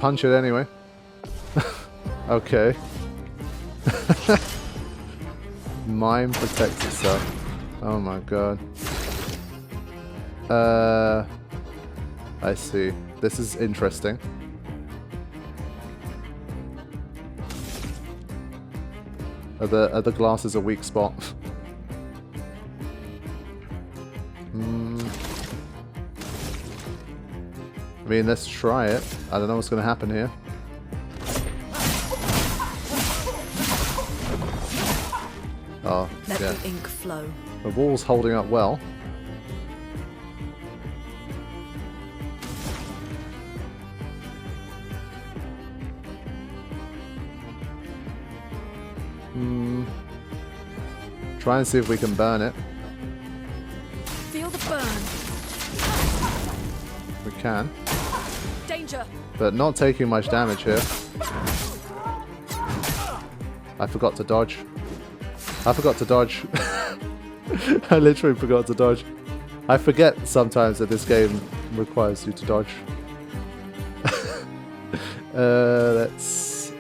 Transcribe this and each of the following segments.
punch it anyway. Okay. Mime protects itself. Oh my god. I see. This is interesting. Are the glasses a weak spot? I mean, let's try it. I don't know what's going to happen here. Oh, Let yeah. the ink flow. The wall's holding up well. Try and see if we can burn it. Feel the burn. We can. Danger. But not taking much damage here. I forgot to dodge. I forgot to dodge. I literally forgot to dodge. I forget sometimes that this game requires you to dodge. Let's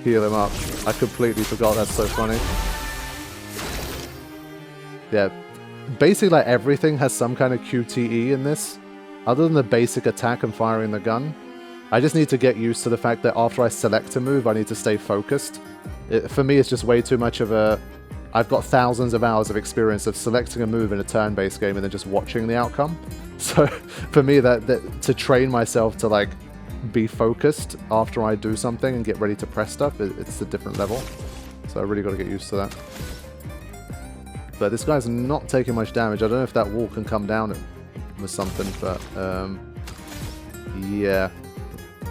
heal him up. I completely forgot. That's so funny. Yeah, basically like everything has some kind of QTE in this. Other than the basic attack and firing the gun. I just need to get used to the fact that after I select a move, I need to stay focused. For me, it's just way too much of a... I've got thousands of hours of experience of selecting a move in a turn-based game and then just watching the outcome. So for me, that to train myself to like be focused after I do something and get ready to press stuff, it's a different level. So I really got to get used to that. But this guy's not taking much damage. I don't know if that wall can come down with something, but yeah.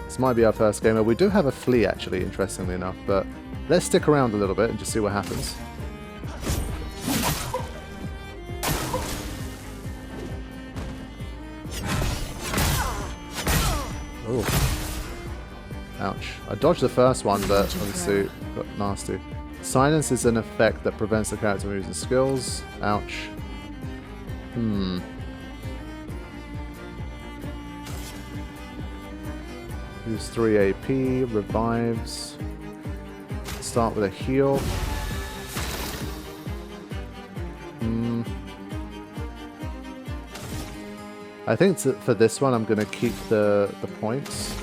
This might be our first game. We do have a flea, actually, interestingly enough, but let's stick around a little bit and just see what happens. Oh. Ouch. I dodged the first one, but obviously got nasty. Silence is an effect that prevents the character from using skills. Ouch. Use 3 AP, revives. Start with a heal. I think for this one I'm going to keep the points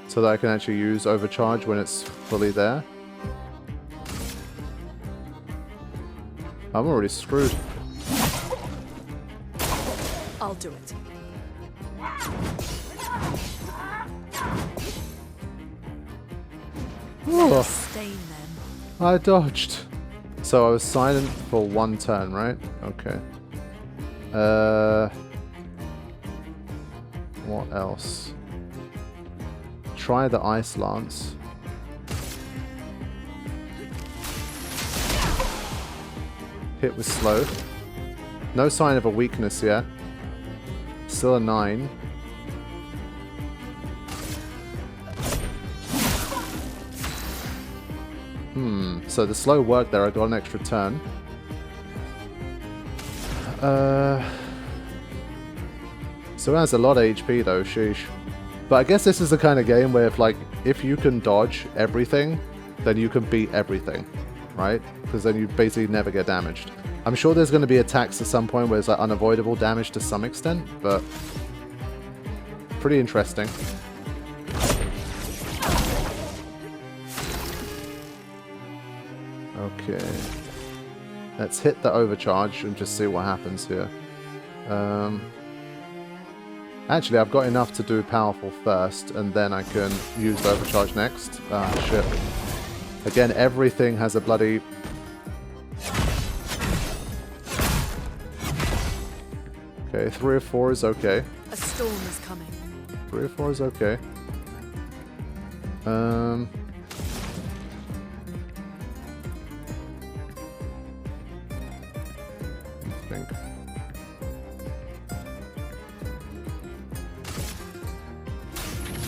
so that I can actually use overcharge when it's fully there. I'm already screwed. I'll do it. Oh, Stain them. I dodged. So I was silent for one turn, right? Okay. What else? Try the Ice Lance. Hit with slow. No sign of a weakness yet. Still a 9. So the slow worked there. I got an extra turn. So it has a lot of HP though, sheesh. But I guess this is the kind of game where if you can dodge everything, then you can beat everything, right? Because then you basically never get damaged. I'm sure there's going to be attacks at some point where it's like unavoidable damage to some extent, but pretty interesting. Okay. Let's hit the overcharge and just see what happens here. Actually, I've got enough to do powerful first, and then I can use the overcharge next. Ah, shit. Again, everything has a bloody... Okay, 3 or 4 is okay. A storm is coming. 3 or 4 is okay. I think.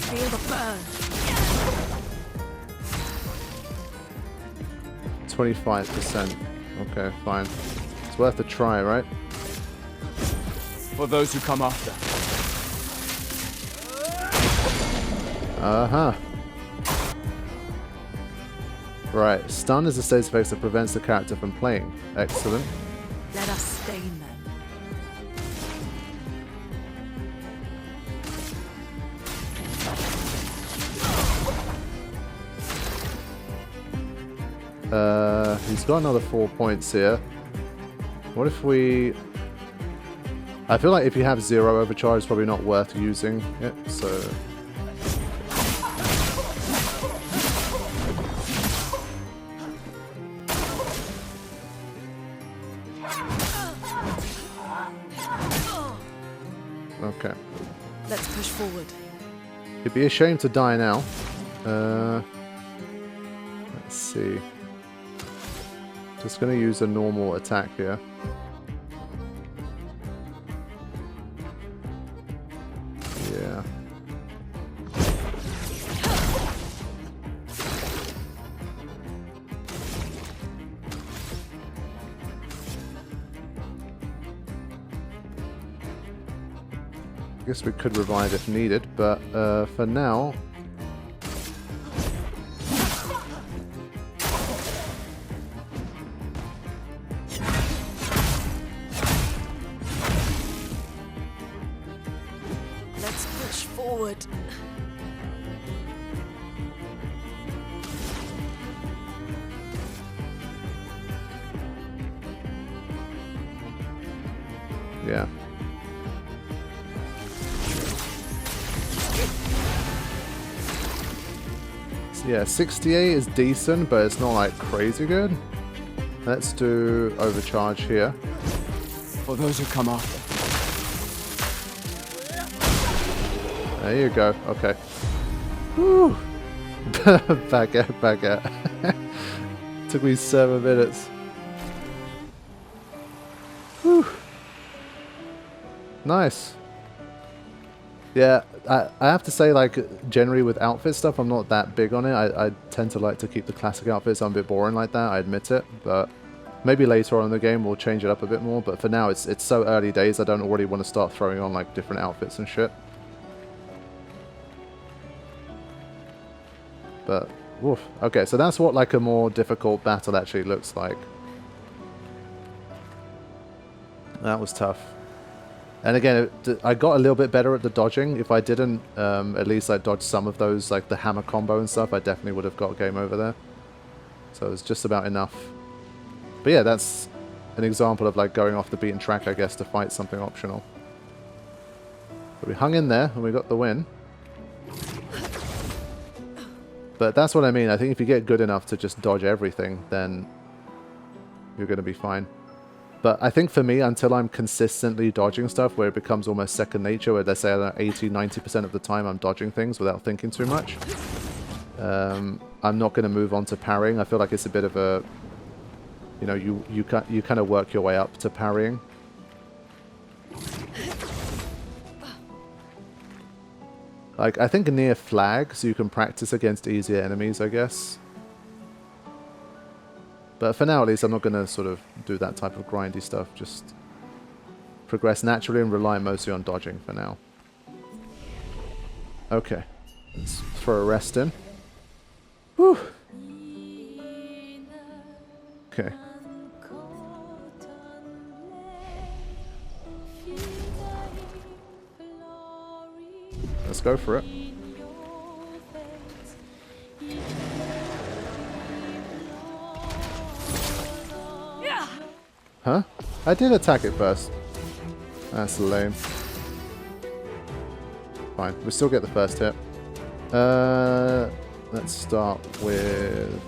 Feel the burn. 25%. Okay, fine. It's worth a try, right? For those who come after. Uh-huh. Right, stun is a status effect that prevents the character from playing. Excellent. Let us stain them. He's got another 4 points here. What if we... I feel like if you have 0 overcharge, it's probably not worth using it, so... Okay. Let's push forward. It'd be a shame to die now. Let's see. Just gonna use a normal attack here. Yeah. I guess we could revive if needed, but for now... Let's push forward. Yeah. Yeah, 68 is decent, but it's not like crazy good. Let's do overcharge here. For those who come after. There you go. Okay. Whew. baguette. Took me 7 minutes. Whew. Nice. Yeah, I have to say, like, generally with outfit stuff, I'm not that big on it. I tend to like to keep the classic outfits. I'm a bit boring like that, I admit it. But maybe later on in the game we'll change it up a bit more. But for now, it's so early days, I don't already want to start throwing on, like, different outfits and shit. But, woof. Okay, so that's what, like, a more difficult battle actually looks like. That was tough. And again, I got a little bit better at the dodging. If I didn't at least like dodge some of those, like the hammer combo and stuff, I definitely would have got game over there. So it was just about enough. But yeah, that's an example of like going off the beaten track, I guess, to fight something optional. But we hung in there and we got the win. But that's what I mean. I think if you get good enough to just dodge everything, then you're going to be fine. But I think for me, until I'm consistently dodging stuff where it becomes almost second nature, where they say 80-90% of the time I'm dodging things without thinking too much, I'm not going to move on to parrying. I feel like it's a bit of a, you know, you kind of work your way up to parrying. Like, I think near flags you can practice against easier enemies, I guess. But for now, at least, I'm not going to sort of do that type of grindy stuff. Just progress naturally and rely mostly on dodging for now. Okay. Let's throw a rest in. Whew. Okay. Let's go for it. Huh? I did attack it first. That's lame. Fine, we still get the first hit. Let's start with...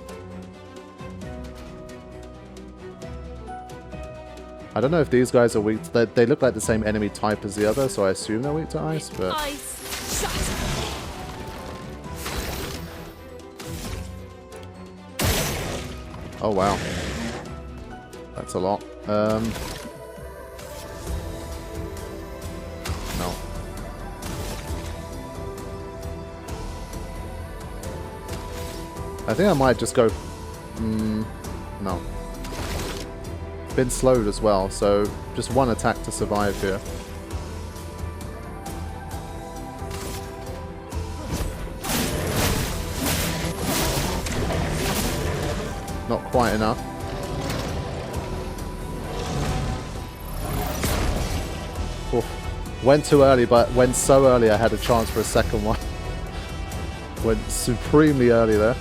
I don't know if these guys are weak to... They look like the same enemy type as the other, so I assume they're weak to ice, but... Ice. Shut. Oh wow. That's a lot. No. I think I might just go... no. Been slowed as well, so just one attack to survive here. Not quite enough. Oof. Went too early, but went so early I had a chance for a second one. Went supremely early there.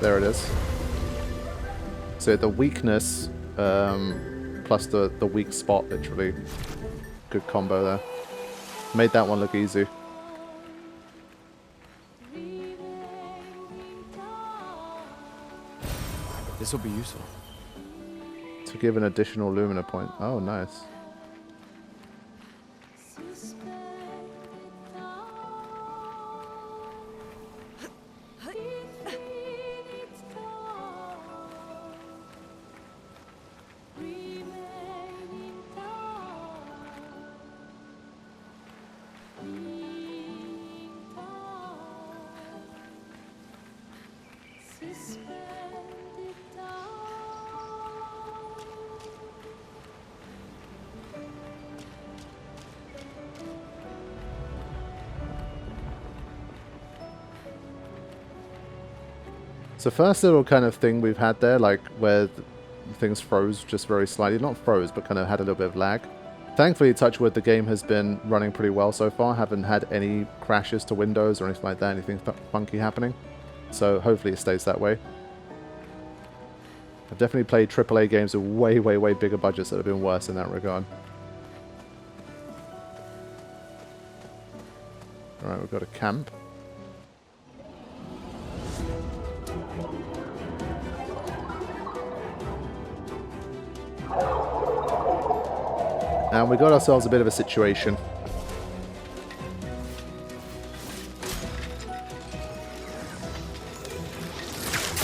There it is. So the weakness plus the weak spot, literally. Good combo there. Made that one look easy. This will be useful. To give an additional Lumina point. Oh, nice. So first little kind of thing we've had there, like where things froze just very slightly. Not froze, but kind of had a little bit of lag. Thankfully, touch wood, the game has been running pretty well so far. Haven't had any crashes to Windows or anything like that, anything funky happening. So hopefully it stays that way. I've definitely played AAA games with way, way, way bigger budgets that have been worse in that regard. Alright, we've got a camp. And we got ourselves a bit of a situation.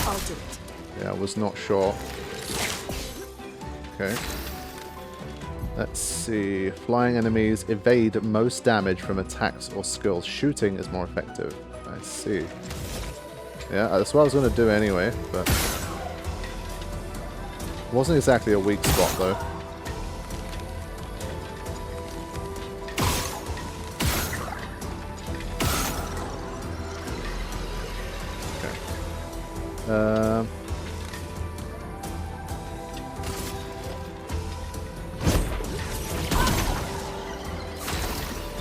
I'll do it. Yeah, I was not sure. Okay. Let's see. Flying enemies evade most damage from attacks or skills. Shooting is more effective. I see. Yeah, that's what I was going to do anyway, but... wasn't exactly a weak spot, though.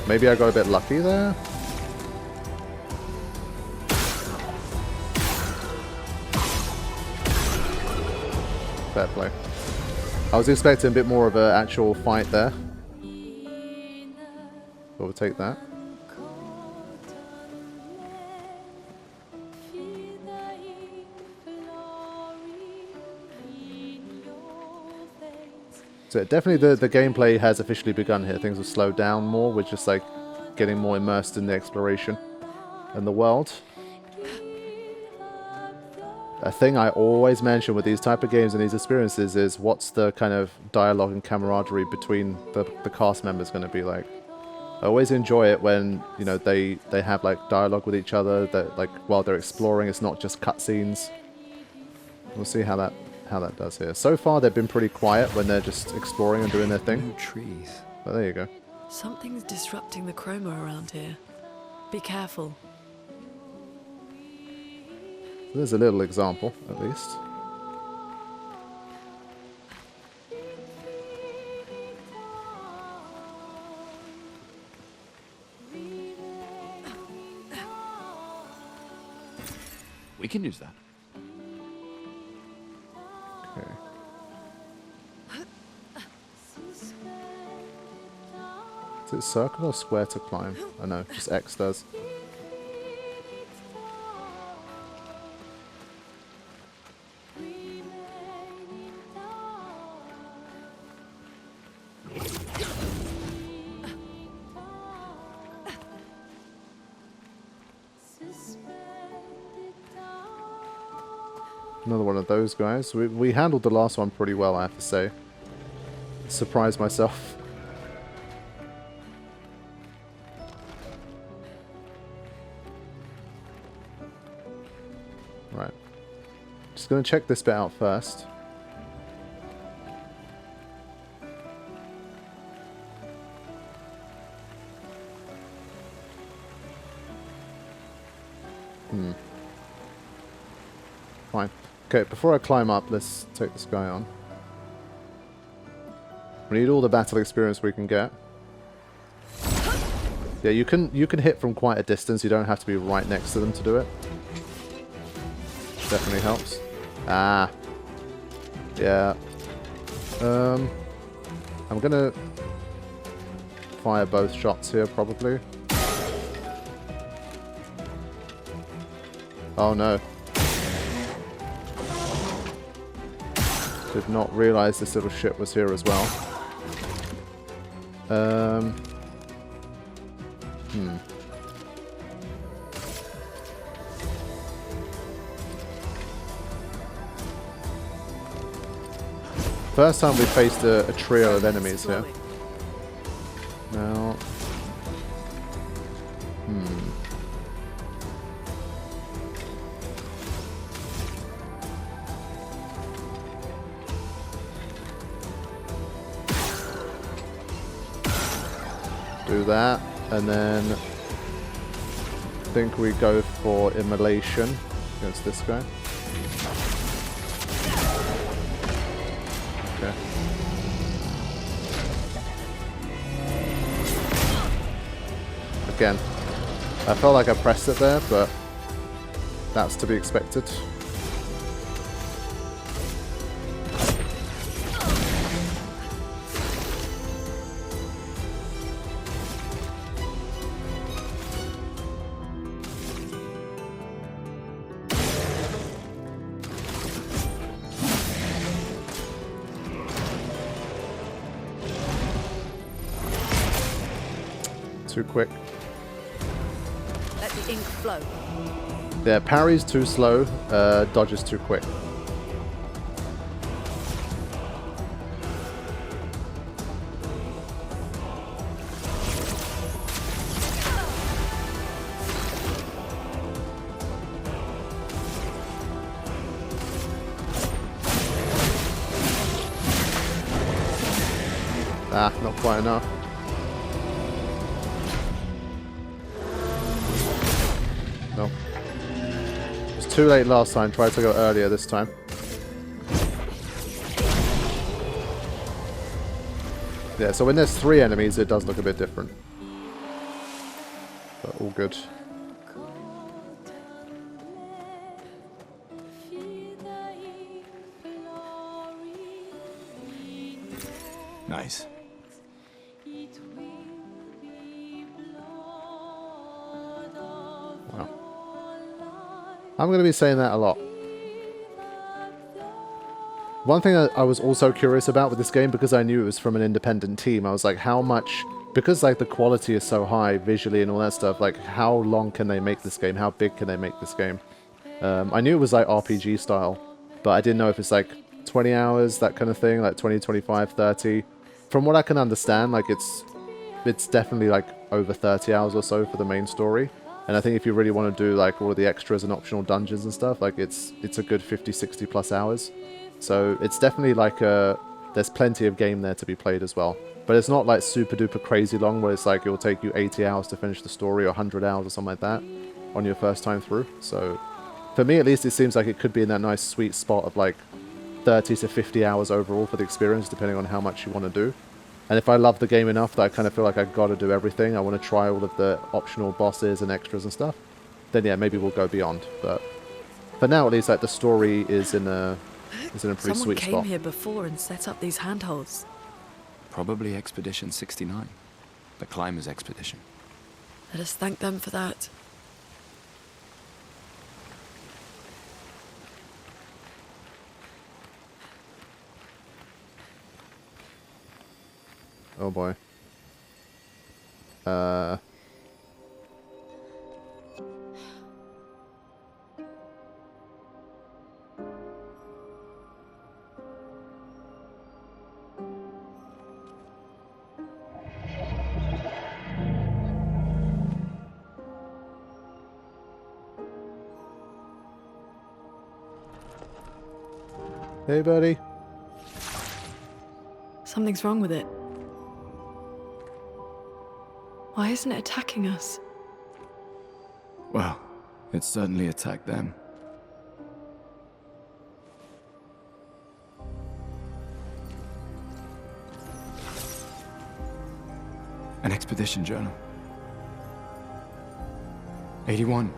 Maybe I got a bit lucky there. Fair play. I was expecting a bit more of an actual fight there. But we'll take that. So definitely the gameplay has officially begun here. Things have slowed down more. We're just like getting more immersed in the exploration and the world. A thing I always mention with these type of games and these experiences is what's the kind of dialogue and camaraderie between the cast members going to be like. I always enjoy it when, you know, they have like dialogue with each other, that like while they're exploring, it's not just cutscenes. We'll see how that does here. So far they've been pretty quiet when they're just exploring and doing their thing. No trees. But there you go. Something's disrupting the chroma around here. Be careful. There's a little example, at least. We can use that. Okay. Is it circle or square to climb? Oh no, just X does. Another one of those guys. We handled the last one pretty well, I have to say. Surprised myself. Right. Just gonna check this bit out first. Fine. Okay, before I climb up, let's take this guy on. We need all the battle experience we can get. Yeah, you can hit from quite a distance. You don't have to be right next to them to do it. Definitely helps. Ah. Yeah. I'm gonna fire both shots here, probably. Oh no. Did not realize this little shit was here as well. First time we faced a trio of enemies here. Now... do that, and then I think we go for immolation against this guy. Okay. Again, I felt like I pressed it there, but that's to be expected. Too quick. Let the ink flow. Yeah, parry's too slow, dodge is too quick. Ah, not quite enough. No. It was too late last time. Tried to go earlier this time. Yeah, so when there's 3 enemies, it does look a bit different. But all good. Nice. Wow. I'm going to be saying that a lot. One thing I was also curious about with this game, because I knew it was from an independent team, I was like, how much... Because like the quality is so high visually and all that stuff, like how long can they make this game? How big can they make this game? I knew it was like RPG style, but I didn't know if it's like 20 hours, that kind of thing, like 20, 25, 30. From what I can understand, like it's definitely like over 30 hours or so for the main story. And I think if you really want to do like all of the extras and optional dungeons and stuff, like it's a good 50, 60 plus hours. So it's definitely like there's plenty of game there to be played as well. But it's not like super duper crazy long where it's like it will take you 80 hours to finish the story or 100 hours or something like that on your first time through. So for me at least, it seems like it could be in that nice sweet spot of like 30 to 50 hours overall for the experience, depending on how much you want to do. And if I love the game enough that I kind of feel like I've got to do everything, I want to try all of the optional bosses and extras and stuff, then yeah, maybe we'll go beyond. But for now at least, like the story is in a pretty Someone sweet came spot. here before and set up these handholds. Probably Expedition 69. The Climbers Expedition. Let us thank them for that. Oh boy. Hey, buddy. Something's wrong with it. Why isn't it attacking us? Well, It certainly attacked them. An expedition journal. 81.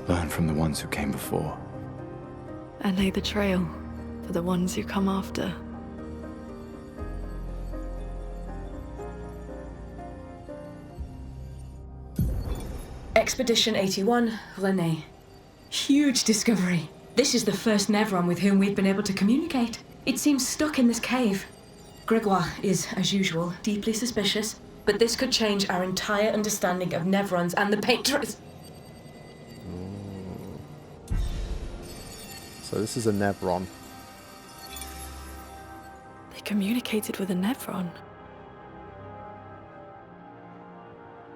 Learn from the ones who came before. And lay the trail for the ones who come after. Expedition 81, René. Huge discovery. This is the first Nevron with whom we've been able to communicate. It seems stuck in this cave. Gregoire is, as usual, deeply suspicious, but this could change our entire understanding of Nevrons and the Painters. So this is a Nevron. They communicated with a Nevron.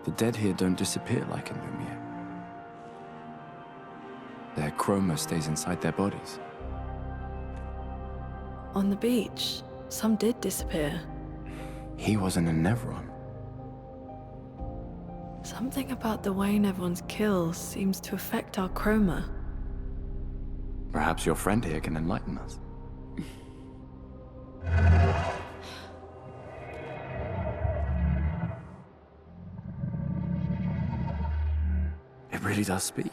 The dead here don't disappear like in Lumiere. Their chroma stays inside their bodies. On the beach, some did disappear. He wasn't a Nevron. Something about the way Nevrons kill seems to affect our chroma. Perhaps your friend here can enlighten us. It really does speak.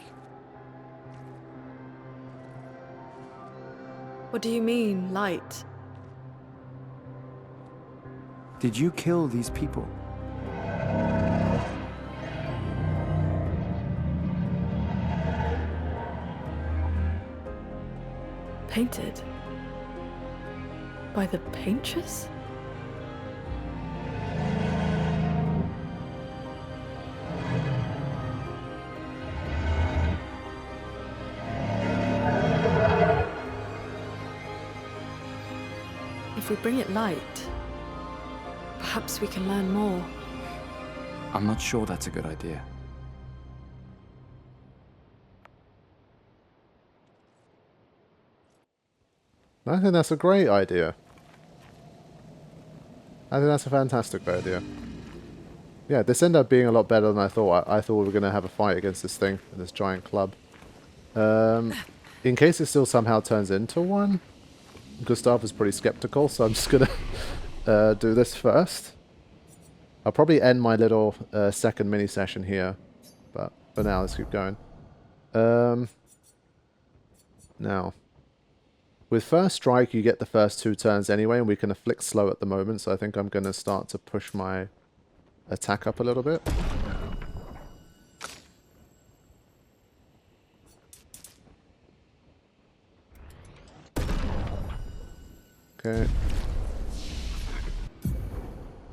What do you mean, light? Did you kill these people? Painted? By the Painters? If we bring it light, perhaps we can learn more. I'm not sure that's a good idea. I think that's a great idea. I think that's a fantastic idea. Yeah, this ended up being a lot better than I thought. I thought we were going to have a fight against this thing, this giant club. In case it still somehow turns into one, Gustav is pretty skeptical, so I'm just going to do this first. I'll probably end my little second mini session here, but for now, let's keep going. Now, with first strike, you get the first 2 turns anyway, and we can afflict slow at the moment, so I think I'm going to start to push my attack up a little bit. Okay.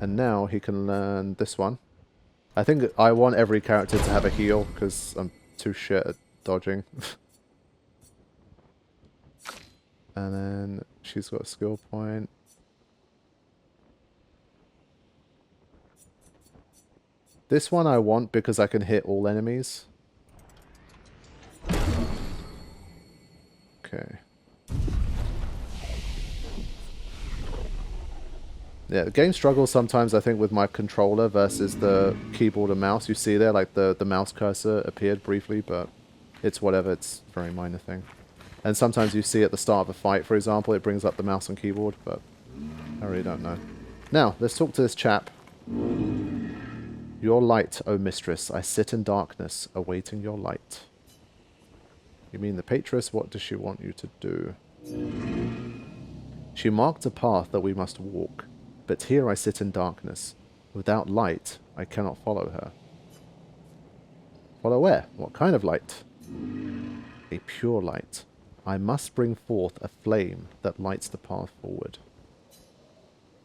And now he can learn this one. I think I want every character to have a heal, because I'm too shit at dodging. And then she's got a skill point. This one I want because I can hit all enemies. Okay. Yeah, the game struggles sometimes, I think, with my controller versus the keyboard and mouse. You see there, like, the mouse cursor appeared briefly, but it's whatever. It's a very minor thing. And sometimes you see at the start of a fight, for example, it brings up the mouse and keyboard, but I really don't know. Now, let's talk to this chap. Your light, O mistress, I sit in darkness, awaiting your light. You mean the Patroness? What does she want you to do? She marked a path that we must walk, but here I sit in darkness. Without light, I cannot follow her. Follow where? What kind of light? A pure light. I must bring forth a flame that lights the path forward.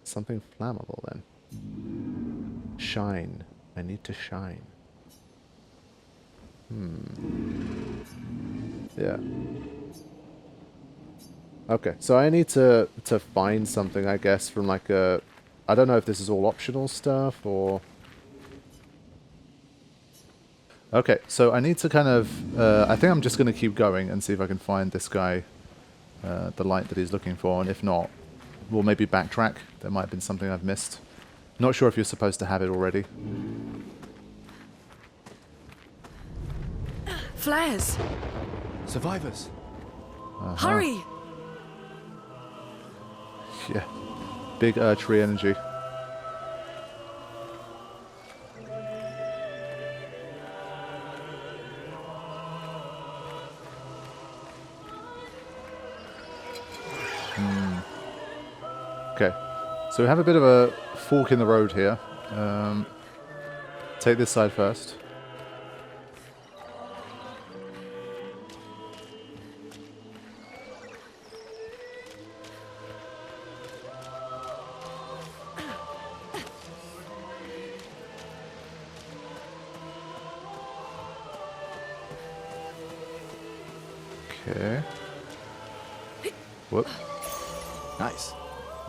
Something flammable, then. Shine. I need to shine. Yeah. Okay, so I need to find something, I guess, from like a... I don't know if this is all optional stuff, or... Okay, so I need to kind of... I think I'm just going to keep going and see if I can find this guy, the light that he's looking for, and if not, Well, maybe backtrack. There might have been something I've missed. Not sure if you're supposed to have it already. Flares! Survivors. Hurry! Yeah. Big tree energy. Okay. So we have a bit of a fork in the road here. Take this side first. Okay. Whoop. Nice.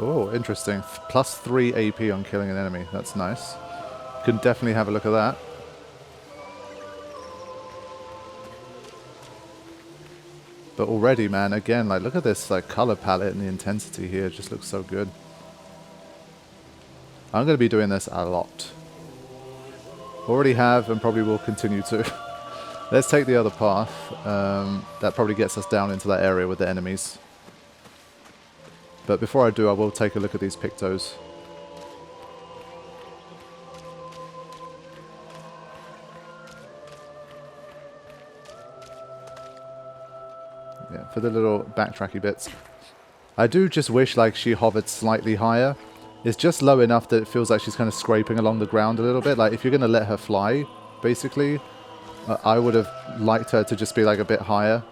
Oh, interesting. Plus 3 AP on killing an enemy. That's nice. Can definitely have a look at that. But already, man, again, like, look at this like color palette and the intensity here. It just looks so good. I'm going to be doing this a lot. Already have and probably will continue to. Let's take the other path. That probably gets us down into that area with the enemies. But before I do, I will take a look at these pictos. Yeah, for the little backtracky bits. I do just wish like she hovered slightly higher. It's just low enough that it feels like she's kind of scraping along the ground a little bit. Like if you're going to let her fly, basically, I would have liked her to just be like a bit higher.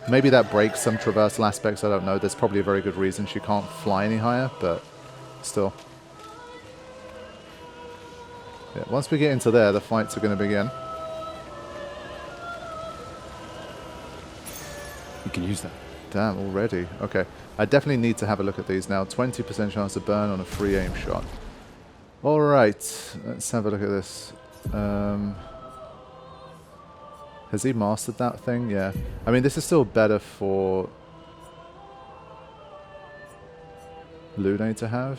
Maybe that breaks some traversal aspects, I don't know. There's probably a very good reason she can't fly any higher, but still. Yeah, once we get into there, the fights are going to begin. We can use that. Damn, already. Okay. I definitely need to have a look at these now. 20% chance to burn on a free aim shot. Alright, let's have a look at this. Has he mastered that thing? Yeah. I mean, this is still better for Lune to have.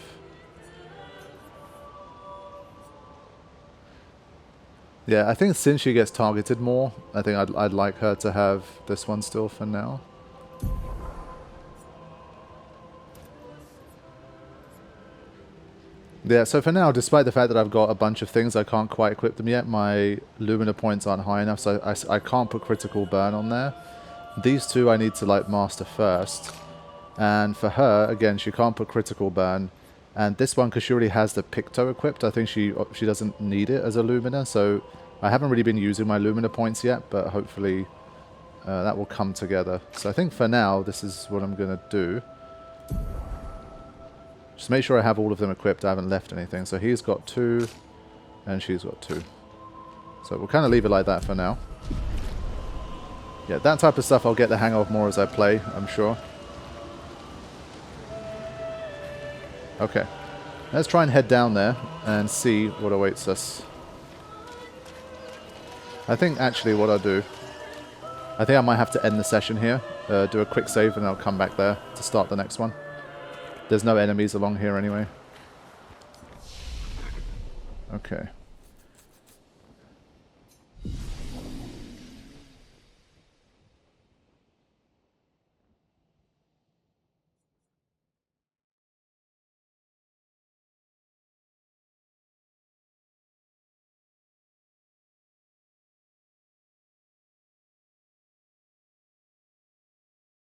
Yeah, I think since she gets targeted more, I think I'd like her to have this one still for now. Yeah, so for now, despite the fact that I've got a bunch of things, I can't quite equip them yet. My Lumina points aren't high enough, so I can't put critical burn on there. These two I need to like master first. And for her, again, she can't put critical burn. And this one, because she already has the Picto equipped, I think she doesn't need it as a Lumina. So I haven't really been using my Lumina points yet, but hopefully that will come together. So I think for now, this is what I'm going to do. Just make sure I have all of them equipped. I haven't left anything. So he's got 2, and she's got 2. So we'll kind of leave it like that for now. Yeah, that type of stuff I'll get the hang of more as I play, I'm sure. Okay. Let's try and head down there and see what awaits us. I think actually what I'll do, I think I might have to end the session here, do a quick save, and I'll come back there to start the next one. There's no enemies along here anyway. Okay.